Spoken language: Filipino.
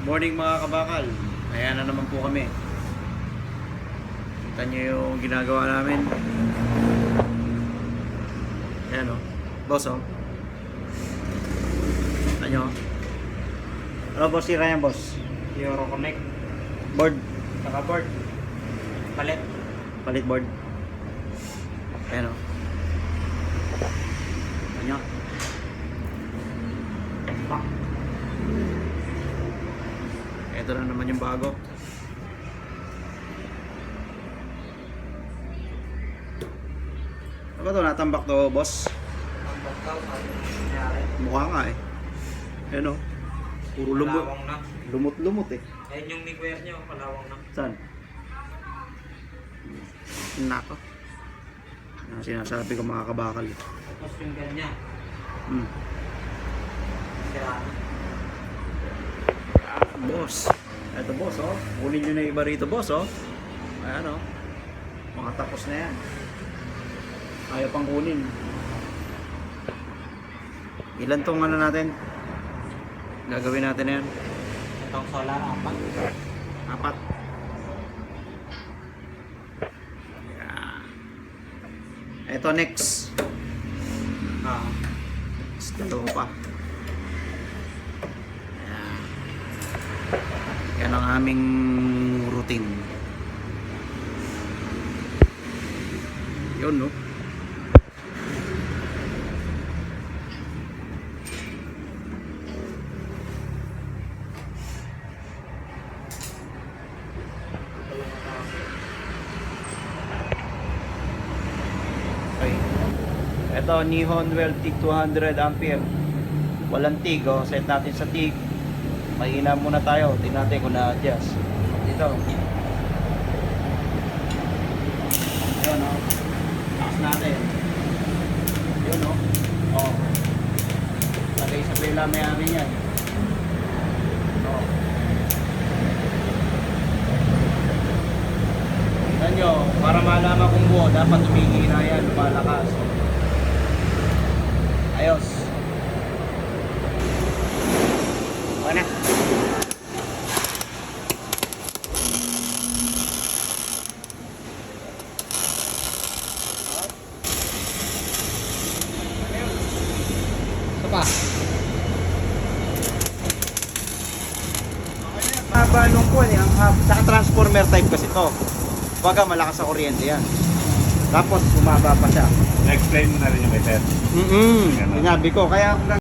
Morning mga kabakal. Ayan na naman po kami. Kita nyo yung ginagawa namin. Ayan o. Boss o. Kita nyo. Ano boss, sira yan boss? Euro Connect. Board. Saka board. Palit. Palit board. Ayan o. Kita nyo. Back. Ito na naman yung bago. Ano ba ito? Natambak to boss? Ang bagtaw, ano nangyari? Mukha nga eh. Ayan o. Puro lumot. Palawang na. Lumot-lumot eh. Ayun yung neckwear niya, palawang na. Saan? Nako. Yan sinasabi ko mga kabakal. Tapos yung ganyan, sira na. Boss. Ito boss oh. Kunin nyo na yung iba rito boss oh. Ayan oh. Mga tapos na yan. Ayaw pang kunin. Ilan tong ano natin? Gagawin natin na yan. Itong solar, 4. 4. Yan. Ito next. Dalawa pa. Yan. Yan ang aming routine. Yun no. Okay. Ito, Nihon Well TIG 200 ampere. Walang TIG, oh. Set natin sa TIG. Mahina muna tayo. Tingnan natin kung na-adjust. Dito. Ayun, oh. Taas natin. Yun, oh. Oh. Lagay sa pila may-ari yan. Oh. Tingnan nyo, para malaman kung buo, dapat tumihina yan, lumalakas. Ayos. Okay na. Ito pa. Haba nung kuwan eh, ang saka transformer type kasi to. Baga malakas sa kuryente yan. Tapos bumaba pa siya. Na-explain mo na rin yung kay Sir. Sinabi ko, kaya